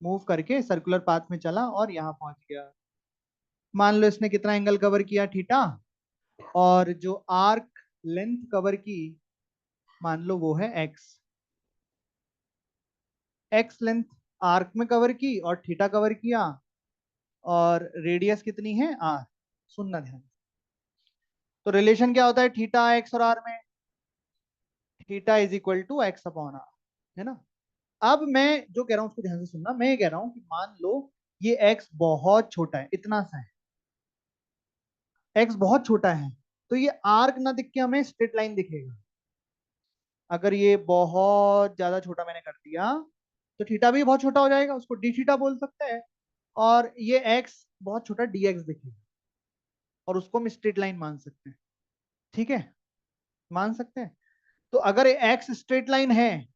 Speaker 1: मूव करके सर्कुलर पाथ में चला और यहाँ पहुंच गया। मान लो इसने कितना एंगल कवर किया, थीटा, और जो आर्क लेंथ कवर की मान लो वो है एक्स, एक्स लेंथ आर्क में कवर की और थीटा कवर किया, और रेडियस कितनी है आर। सुनना ध्यान, तो रिलेशन क्या होता है थीटा एक्स और आर में, theta is equal to x upon r, है ना। अब मैं जो कह रहा हूं उसको ध्यान से सुनना, मैं ये कह रहा हूं कि मान लो ये एक्स बहुत छोटा है, इतना सा है, एक्स बहुत छोटा है, तो ये आर्क ना दिख के हमें स्ट्रेट लाइन दिखेगा। अगर ये बहुत ज्यादा छोटा मैंने कर दिया तो थीटा भी बहुत छोटा हो जाएगा, उसको डी थीटा बोल सकते हैं, और ये एक्स बहुत छोटा डी एक्स दिखेगा, और उसको हम स्ट्रेट लाइन मान सकते हैं। ठीक है, मान सकते हैं। तो अगर एक्स स्ट्रेट लाइन है,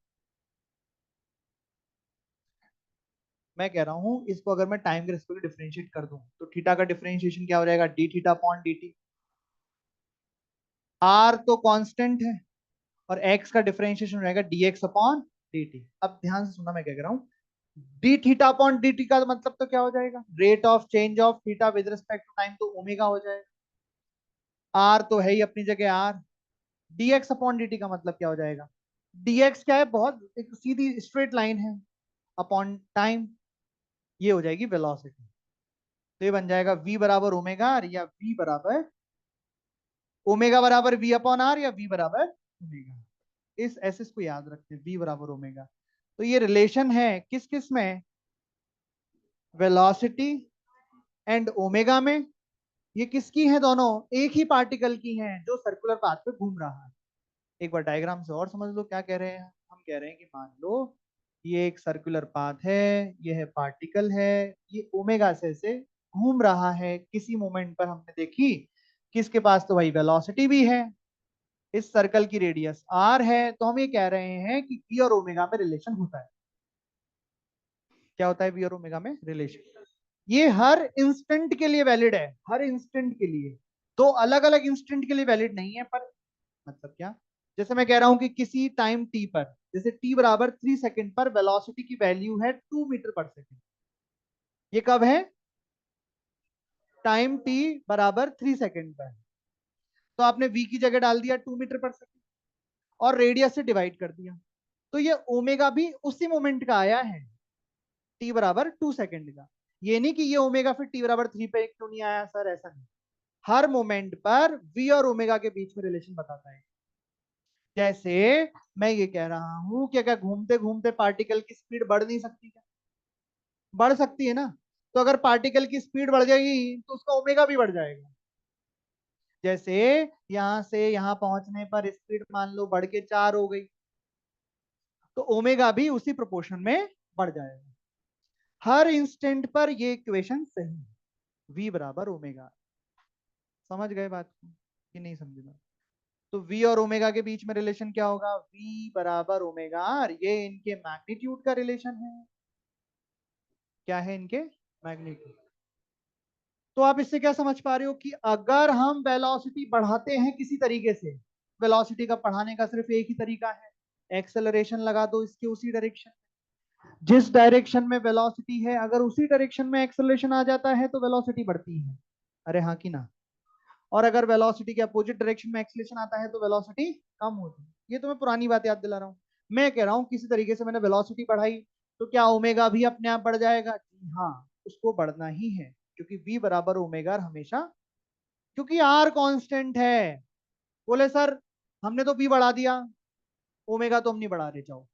Speaker 1: मैं कह रहा हूं इसको अगर मैं टाइम के रिस्पेक्ट डिफरेंशिएट कर दूं तो थीटा का डिफरेंशिएशन क्या हो जाएगा, d theta upon d t. R तो कांस्टेंट है और एक्स का डिफरेंशिएशन हो जाएगा d x upon d t. अब ध्यान से सुनना मैं क्या कह रहा हूं, d theta upon d t का मतलब तो क्या हो जाएगा, rate of change of theta with respect to time, तो ओमेगा हो जाएगा। आर तो है ही अपनी जगह r, d x upon d t का मतलब क्या हो जाएगा, डी एक्स क्या है, बहुत एक सीधी स्ट्रेट लाइन है, अपॉन टाइम, ये हो जाएगी वेलोसिटी। तो ये बन जाएगा v बराबर ओमेगा आर, या v बराबर ओमेगा बराबर v अपॉन आर, या v बराबर ओमेगा। इस एस को याद रखते हैं, v बराबर ओमेगा। तो ये रिलेशन है किस किस में, वेलोसिटी एंड ओमेगा में। ये किसकी है, दोनों एक ही पार्टिकल की हैं जो सर्कुलर पाथ पे घूम रहा है। एक बार डायग्राम से और समझ लो क्या कह रहे हैं। हम कह रहे हैं कि मान लो ये एक सर्कुलर पाथ है, ये है पार्टिकल है, ये ओमेगा से घूम रहा है। किसी मोमेंट पर हमने देखी किसके पास, तो भाई वेलोसिटी भी है, इस सर्कल की रेडियस आर है। तो हम ये कह रहे हैं कि v और ओमेगा में रिलेशन होता है। क्या होता है v और ओमेगा में रिलेशन? ये हर इंस्टेंट के लिए वैलिड है, हर इंस्टेंट के लिए। दो अलग अलग इंस्टेंट के लिए वैलिड नहीं है, पर मतलब क्या, जैसे मैं कह रहा हूं कि किसी टाइम टी पर, जैसे टी बराबर 3 सेकेंड पर वेलोसिटी की वैल्यू है 2 मीटर पर सेकेंड। ये कब है, टाइम टी बराबर 3 सेकेंड पर। तो आपने v की जगह डाल दिया 2 मीटर पर सेकेंड और रेडियस से डिवाइड कर दिया। तो ये ओमेगा भी उसी मोमेंट का आया है, टी बराबर 2 सेकेंड का। ये नहीं कि ये ओमेगा फिर टी बराबर 3 पे क्यों नहीं आया सर, ऐसा नहीं। हर मोमेंट पर v और ओमेगा के बीच में रिलेशन बताता है। जैसे मैं ये कह रहा हूं कि अगर घूमते घूमते पार्टिकल की स्पीड बढ़ नहीं सकती क्या, बढ़ सकती है ना। तो अगर पार्टिकल की स्पीड बढ़ जाएगी तो उसका ओमेगा भी बढ़ जाएगा। जैसे यहां से यहां पहुंचने पर स्पीड मान लो बढ़ के 4 हो गई, तो ओमेगा भी उसी प्रोपोर्शन में बढ़ जाएगा। हर इंस्टेंट पर ये इक्वेशन सही है, v बराबर ओमेगा। समझ गए बात को कि नहीं समझे बात? तो v और ओमेगा के बीच में रिलेशन क्या होगा, v बराबर ओमेगा आर। ये इनके मैग्नीट्यूड का रिलेशन है। क्या है इनके मैग्नीट्यूड। तो आप इससे क्या समझ पा रहे हो कि अगर हम वेलोसिटी बढ़ाते हैं किसी तरीके से, वेलोसिटी का बढ़ाने का सिर्फ एक ही तरीका है, एक्सेलरेशन लगा दो इसके उसी डायरेक्शन, जिस डायरेक्शन में वेलोसिटी है अगर उसी डायरेक्शन में एक्सेलरेशन आ जाता है तो वेलोसिटी बढ़ती है। अरे हाँ कि ना। और अगर वेलोसिटी के अपोजिट डायरेक्शन में एक्सेलरेशन आता है तो वेलोसिटी कम होती है। ये तो मैं पुरानी बात याद दिला रहा हूँ। मैं कह रहा हूँ किसी तरीके से मैंने वेलोसिटी बढ़ाई, तो क्या ओमेगा भी अपने आप बढ़ जाएगा? जी हाँ, उसको बढ़ना ही है, क्योंकि v बराबर ओमेगा हमेशा, क्योंकि r कांस्टेंट है। बोले सर हमने तो v बढ़ा दिया, ओमेगा तो हम नहीं बढ़ा रहे, जाओ।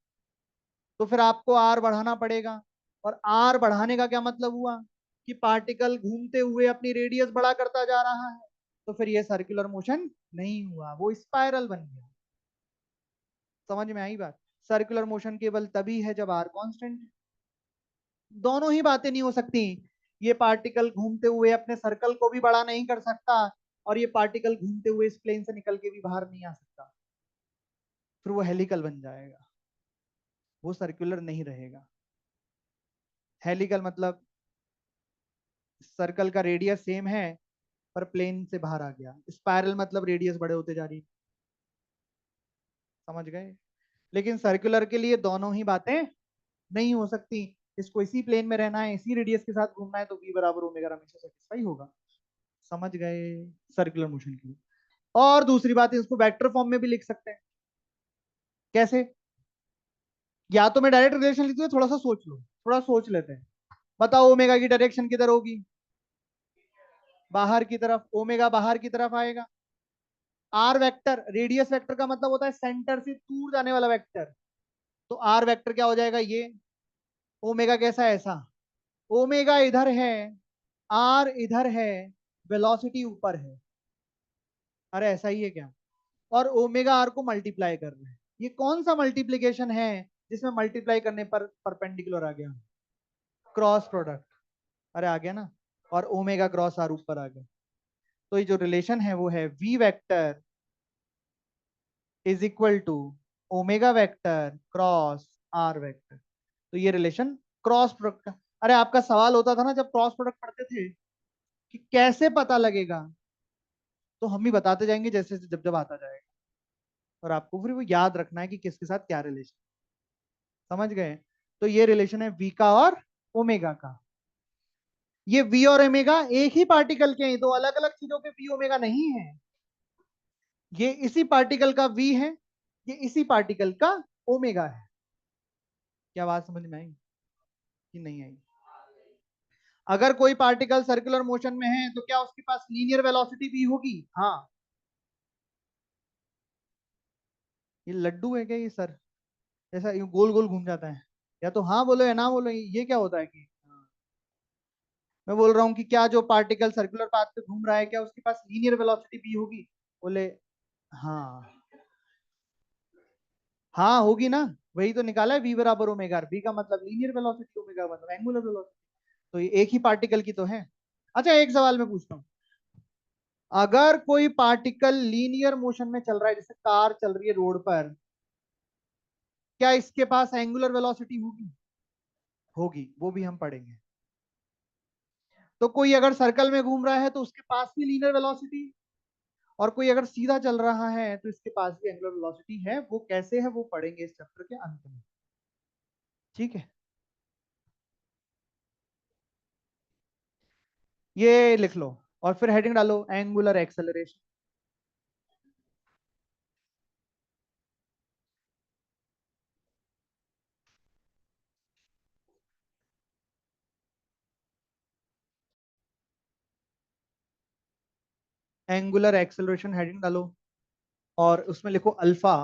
Speaker 1: तो फिर आपको r बढ़ाना पड़ेगा। और r बढ़ाने का क्या मतलब हुआ, कि पार्टिकल घूमते हुए अपनी रेडियस बढ़ा करता जा रहा है। तो फिर ये सर्कुलर मोशन नहीं हुआ, वो स्पाइरल बन गया। समझ में आई बात? सर्कुलर मोशन केवल तभी है जब r कांस्टेंट। दोनों ही बातें नहीं हो सकती। ये पार्टिकल घूमते हुए अपने सर्कल को भी बड़ा नहीं कर सकता, और ये पार्टिकल घूमते हुए इस प्लेन से निकल के भी बाहर नहीं आ सकता। फिर वो हेलिकल बन जाएगा, वो सर्कुलर नहीं रहेगा। हेलिकल मतलब सर्कल का रेडियस सेम है पर प्लेन से बाहर आ गया। स्पाइरल मतलब रेडियस बड़े होते जा रही। समझ गए? लेकिन सर्कुलर के लिए दोनों ही बातें नहीं हो सकती। इसको इसी प्लेन में रहना है, इसी रेडियस के साथ घूमना है, तो v बराबर ओमेगा हमेशा सेटिस्फाई होगा। समझ गए? सर्कुलर मोशन के लिए। और दूसरी बात है, इसको वेक्टर फॉर्म में भी लिख सकते हैं। कैसे? या तो मैं डायरेक्ट रिलेशन लिख दूं, थोड़ा सा सोच लो, थोड़ा सोच लेते हैं। बताओ ओमेगा की डायरेक्शन किधर होगी, बाहर की तरफ। ओमेगा बाहर की तरफ आएगा। आर वेक्टर, रेडियस वेक्टर का मतलब होता है सेंटर से दूर जाने वाला वेक्टर। तो आर वेक्टर क्या हो जाएगा, ये। ओमेगा कैसा है, ऐसा। ओमेगा इधर है, आर इधर है, वेलोसिटी ऊपर है। अरे ऐसा ही है क्या? और ओमेगा आर को मल्टीप्लाई कर रहे हैं। ये कौन सा मल्टीप्लीकेशन है जिसमें मल्टीप्लाई करने पर परपेंडिकुलर आ गया, क्रॉस प्रोडक्ट। अरे आ गया ना। और ओमेगा क्रॉस आर ऊपर आ गया। तो ये जो रिलेशन है वो है v vector is equal to omega vector cross r vector. तो ये रिलेशन क्रॉस प्रोडक्ट का। अरे आपका सवाल होता था ना जब क्रॉस प्रोडक्ट पढ़ते थे कि कैसे पता लगेगा, तो हम भी बताते जाएंगे जैसे जब जब आता जाएगा। और आपको फिर वो याद रखना है कि किसके साथ क्या रिलेशन। समझ गए? तो ये रिलेशन है v का और ओमेगा का। ये v और ओमेगा एक ही पार्टिकल के हैं, दो अलग अलग चीजों के v ओमेगा नहीं है। ये इसी पार्टिकल का v है, ये इसी पार्टिकल का ओमेगा है। क्या बात समझ में आई कि नहीं आई? अगर कोई पार्टिकल सर्कुलर मोशन में है तो क्या उसके पास लीनियर वेलोसिटी भी होगी? हाँ। ये लड्डू है क्या ये सर? ऐसा यूं गोल गोल घूम जाता है। या तो हाँ बोलो या ना बोलो, ये क्या होता है कि हाँ। मैं बोल रहा हूँ कि क्या जो पार्टिकल सर्कुलर पाथ पे घूम रहा है क्या उसके पास लीनियर वेलोसिटी भी होगी? बोले हाँ। हाँ होगी ना। वही तो निकाला है, वी बराबर ओमेगा आर। वी का मतलब लीनियर वेलोसिटी, ओमेगा मतलब एंगुलर वेलोसिटी। तो ये एक ही पार्टिकल की तो है। अच्छा एक सवाल मैं पूछता हूँ, अगर कोई पार्टिकल लीनियर मोशन में चल रहा है, जैसे कार चल रही है रोड पर, क्या इसके पास एंगुलर वेलोसिटी होगी? होगी, वो भी हम पढ़ेंगे। तो कोई अगर सर्कल में घूम रहा है तो उसके पास भी लीनियर वेलोसिटी, और कोई अगर सीधा चल रहा है तो इसके पास भी एंगुलर वेलोसिटी है। वो कैसे है वो पढ़ेंगे इस चैप्टर के अंत में। ठीक है, ये लिख लो और फिर हेडिंग डालो angular acceleration. Angular acceleration heading डालो और उसमें लिखो अल्फा।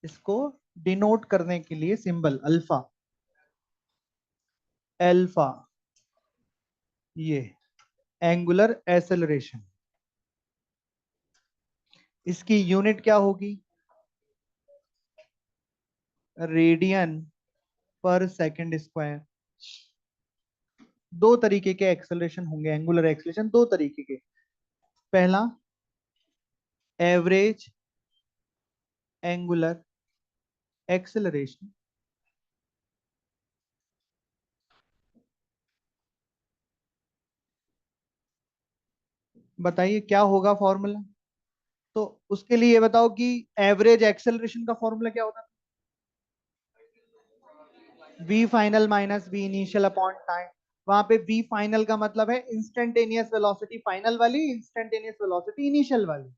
Speaker 1: इसको डिनोट करने के लिए सिंबल अल्फा, अल्फा, ये एंगुलर एक्सेलरेशन। इसकी यूनिट क्या होगी? रेडियन पर सेकंड स्क्वायर। दो तरीके के एक्सेलरेशन होंगे, एंगुलर एक्सेलरेशन दो तरीके के। पहला एवरेज एंगुलर एक्सेलरेशन। बताइए क्या होगा फॉर्मूला? तो उसके लिए ये बताओ कि एवरेज एक्सेलरेशन का फॉर्मूला क्या होता है? V final minus v initial upon time. वहां पे वी फाइनल का मतलब है इंस्टेंटेनियस वेलोसिटी फाइनल वाली, इंस्टेंटेनियस वेलोसिटी इनिशियल वाली।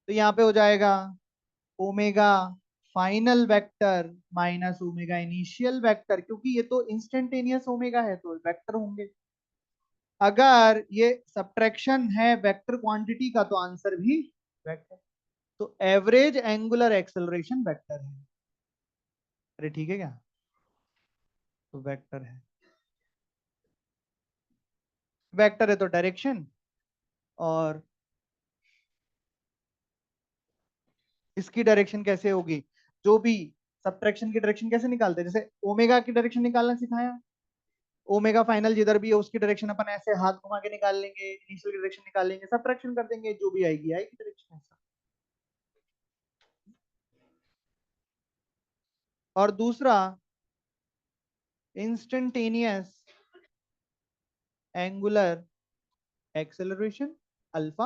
Speaker 1: तो यहाँ पे हो जाएगा omega final vector minus omega initial vector, क्योंकि ये तो इंस्टेंटेनियस ओमेगा है तो वेक्टर होंगे। अगर ये सब्ट्रैक्शन है वेक्टर क्वांटिटी का तो आंसर भी वेक्टर। तो एवरेज एंगुलर एक्सेलरेशन वेक्टर है। अरे ठीक है क्या? तो वेक्टर है। वेक्टर है तो डायरेक्शन, और इसकी डायरेक्शन कैसे होगी? जो भी सब्ट्रैक्शन की डायरेक्शन कैसे निकालते हैं, जैसे ओमेगा की डायरेक्शन निकालना सिखाया। ओमेगा फाइनल जिधर भी है उसकी डायरेक्शन अपन ऐसे हाथ घुमा के निकाल लेंगे, इनिशियल की डायरेक्शन निकाल लेंगे, सब्ट्रैक्शन कर देंगे, जो भी आएगी आएगी डायरेक्शन ऐसा। और दूसरा instantaneous angular acceleration alpha.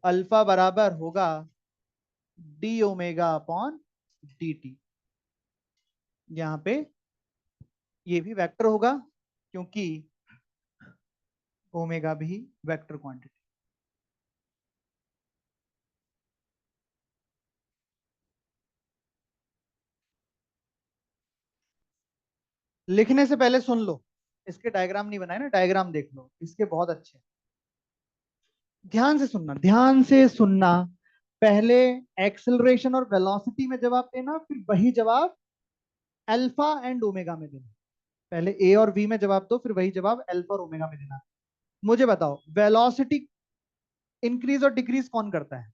Speaker 1: Alpha बराबर होगा D omega upon d T. यहाँ पे ये भी वेक्टर होगा क्योंकि ओमेगा भी वेक्टर क्वांटिटी। लिखने से पहले सुन लो, इसके डायग्राम नहीं बनाए ना, डायग्राम देख लो इसके बहुत अच्छे। ध्यान से सुनना, ध्यान से सुनना। पहले एक्सेलरेशन और वेलोसिटी में जवाब देना, फिर वही जवाब अल्फा एंड ओमेगा में देना। पहले ए और वी में जवाब दो, फिर वही जवाब अल्फा और ओमेगा में देना। मुझे बताओ वेलोसिटी इंक्रीज और डिक्रीज कौन करता है?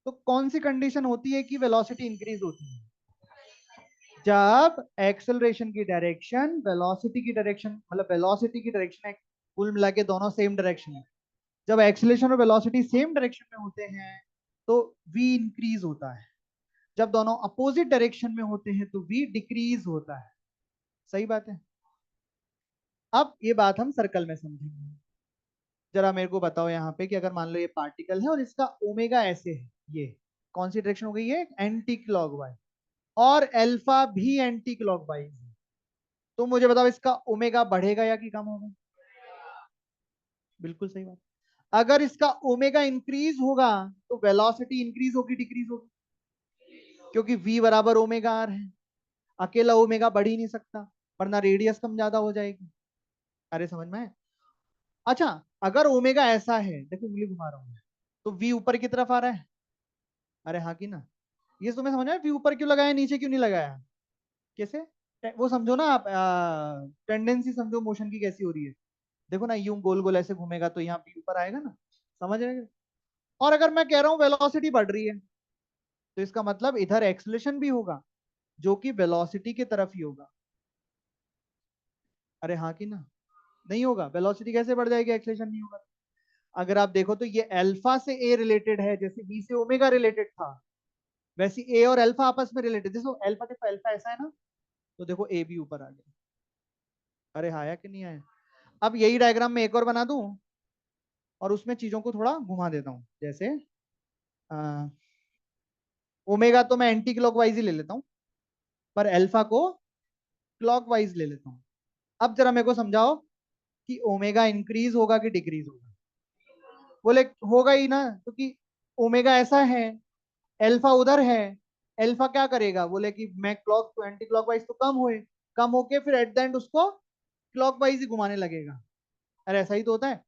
Speaker 1: तो कौन सी कंडीशन होती है कि वेलोसिटी इंक्रीज होती है? जब एक्सेलरेशन की डायरेक्शन वेलोसिटी की डायरेक्शन, मतलब वेलोसिटी की डायरेक्शन है, कुल मिला के दोनों सेम डायरेक्शन है। जब एक्सेलरेशन और वेलोसिटी सेम डायरेक्शन में होते हैं तो वी इंक्रीज होता है। जब दोनों अपोजिट डायरेक्शन में होते हैं तो वी डिक्रीज होता है। सही बात है। अब ये बात हम सर्कल में समझेंगे। जरा मेरे को बताओ यहाँ पे कि अगर मान लो ये पार्टिकल है और इसका ओमेगा ऐसे है, ये कौन सी डायरेक्शन हो गई है? Anti clockwise. और अल्फा भी एंटी क्लॉकवाइज है। तो मुझे बताओ इसका ओमेगा बढ़ेगा या कि कम होगा? बिल्कुल सही बात। अगर इसका ओमेगा इंक्रीज होगा तो वेलोसिटी इंक्रीज होगी डिक्रीज होगी? क्योंकि v बराबर ओमेगा आर है, अकेला ओमेगा बढ़ ही नहीं सकता। वरना रेडियस कम ज्यादा हो जाएगी। अरे समझ में आया? अच्छा, अगर ओमेगा ऐसा है, देखो उंगली घुमा रहा हूं मैं, तो वी ऊपर की तरफ आ रहा है। अरे हाँ की ना? ये तुम्हें समझ में आया वी ऊपर क्यों लगाया, नीचे क्यों नहीं लगाया? कैसे? वो समझो ना आप, टेंडेंसी समझो मोशन की कैसी हो रही है। देखो ना, यूं गोल गोल ऐसे घूमेगा तो यहाँ पे ऊपर आएगा ना। समझ रहे हैं? और अगर मैं कह रहा हूँ वेलोसिटी बढ़ रही है, तो इसका मतलब इधर एक्सलेशन भी होगा, जो कि वेलोसिटी की तरफ ही होगा। अरे हाँ कि ना? नहीं होगा, वेलोसिटी कैसे बढ़ जाएगी, एक्सलेशन नहीं होगा। अगर आप देखो तो ये अल्फा से ए रिलेटेड है, जैसे बी से ओमेगा रिलेटेड था, वैसे ए और अल्फा आपस में रिलेटेड। देखो अल्फा, देखो अल्फा ऐसा है ना, तो देखो ए भी ऊपर आ गया। अरे हाँ, आया कि नहीं आया? अब यही डायग्राम में एक और बना दूं, और उसमें चीजों को थोड़ा घुमा देता हूँ। जैसे ओमेगा तो मैं एंटी क्लॉकवाइज ही ले लेता हूँ, पर अल्फा को क्लॉकवाइज ले लेता हूँ। अब जरा मेरे को समझाओ कि ओमेगा इंक्रीज होगा कि डिक्रीज होगा? बोले होगा ही ना, क्योंकि ओमेगा ऐसा है, अल्फा उधर है। अल्फा क्या करेगा, बोले कि मैं क्लॉक तो एंटी क्लॉकवाइज तो कम हुए, कम होके फिर एट द एंड उसको क्लॉकवाइज ही घुमाने लगेगा। अरे ऐसा ही तो होता है,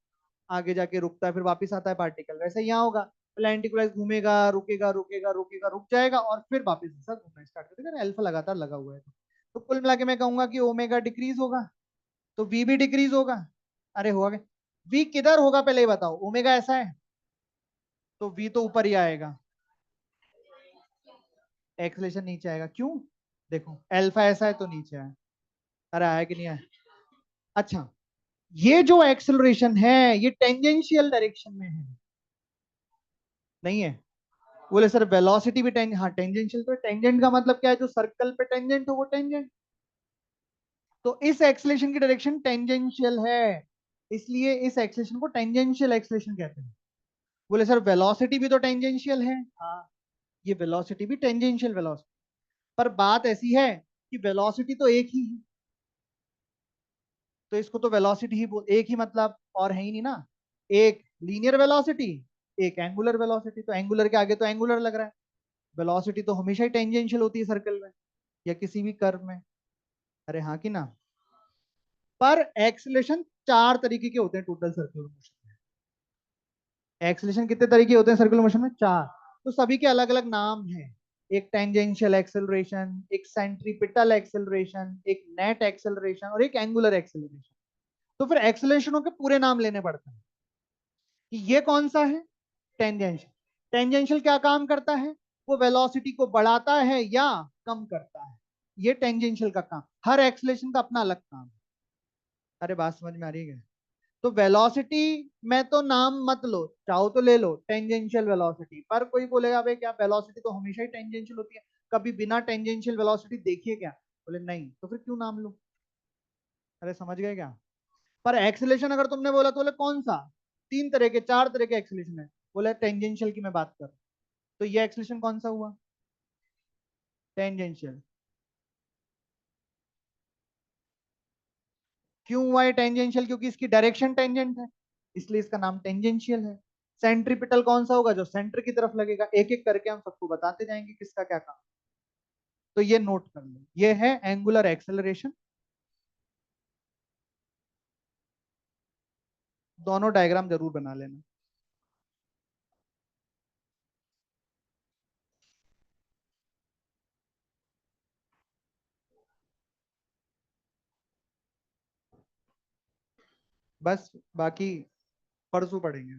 Speaker 1: आगे जाके रुकता है फिर वापस आता है पार्टिकल। वैसे यहाँ होगा, पहले एंटी क्लॉकवाइज घूमेगा, रुकेगा रुकेगा रुकेगा, रुक जाएगा, और फिर वापस ऐसा घूमना स्टार्ट कर देगा। अल्फा लगातार लगा हुआ है। तो कुल मिला के मैं कहूंगा कि ओमेगा डिक्रीज होगा, तो वी भी डिक्रीज होगा। अरे होगा क्या? वी किधर होगा पहले ये बताओ, ओमेगा ऐसा है तो वी तो ऊपर ही आएगा, एक्सलेशन नीचे आएगा। क्यों? देखो अल्फा ऐसा है तो नीचे आया। अरे आया कि नहीं आया? अच्छा, ये जो एक्सेलरेशन है ये टेंजेंशियल डायरेक्शन में है, नहीं है? बोले सर वेलोसिटी भी हाँ टेंजेंशियल, तो टेंजेंट का मतलब क्या है, जो सर्कल पे टेंजेंट हो वो टेंजेंट। तो इस एक्सेलरेशन की डायरेक्शन टेंजेंशियल है, इसलिए इस एक्सेलरेशन को टेंजेंशियल एक्सेलरेशन कहते हैं। बोले सर वेलोसिटी भी तो टेंजेंशियल है। हाँ, ये वेलोसिटी भी टेंजेंशियल वेलोसिटी, पर बात ऐसी है कि वेलोसिटी तो एक ही है, तो इसको तो वेलोसिटी ही एक ही मतलब और है ही नहीं ना। एक लीनियर वेलोसिटी, एक एंगुलर वेलोसिटी, तो एंगुलर के आगे तो एंगुलर लग रहा है। वेलोसिटी तो हमेशा ही टेंजेंशियल होती है सर्कल में या किसी भी कर्व में। अरे हाँ कि ना? पर एक्सलेशन चार तरीके के होते हैं टोटल सर्कुलर मोशन में। एक्सलेशन कितने तरीके होते हैं सर्कुलर मोशन में? चार। तो सभी के अलग अलग नाम हैं। एक टेंजेंशियल एक्सेलरेशन, एक सेंट्रीपिटल एक्सेलरेशन, एक नेट एक्सेलरेशन, और एक एंगुलर एक्सेलरेशन। तो फिर एक्सेलरेशनों के पूरे नाम लेने पड़ते हैं कि ये कौन सा है। टेंजेंशियल। टेंजेंशियल क्या काम करता है? वो वेलोसिटी को बढ़ाता है या कम करता है। ये टेंजेंशियल का काम, हर एक्सेलरेशन का अपना अलग काम है। अरे बात समझ में आ रही है? तो वेलोसिटी में तो नाम मत लो, चाहो तो ले लो टेंजेंशियल वेलोसिटी, पर कोई बोलेगा भाई क्या वेलोसिटी तो हमेशा ही टेंजेंशियल होती है, कभी बिना टेंजेंशियल वेलोसिटी देखिए क्या? बोले नहीं, तो फिर क्यों नाम लो? अरे समझ गए क्या? पर एक्सेलेशन अगर तुमने बोला तो बोले कौन सा? तीन तरह के, चार तरह के एक्सेलेशन है। बोले टेंजेंशियल की मैं बात कर, तो ये एक्सेलेशन कौन सा हुआ? टेंजेंशियल। क्यों हुआ ये टेंजेंशियल? क्योंकि इसकी डायरेक्शन टेंजेंट है, इसलिए इसका नाम टेंजेंशियल है। सेंट्रीपिटल कौन सा होगा? जो सेंटर की तरफ लगेगा। एक एक करके हम सबको बताते जाएंगे किसका क्या काम। तो ये नोट कर लो, ये है एंगुलर एक्सेलरेशन। दोनों डायग्राम जरूर बना लेना। बस, बाकी परसों पढ़ेंगे।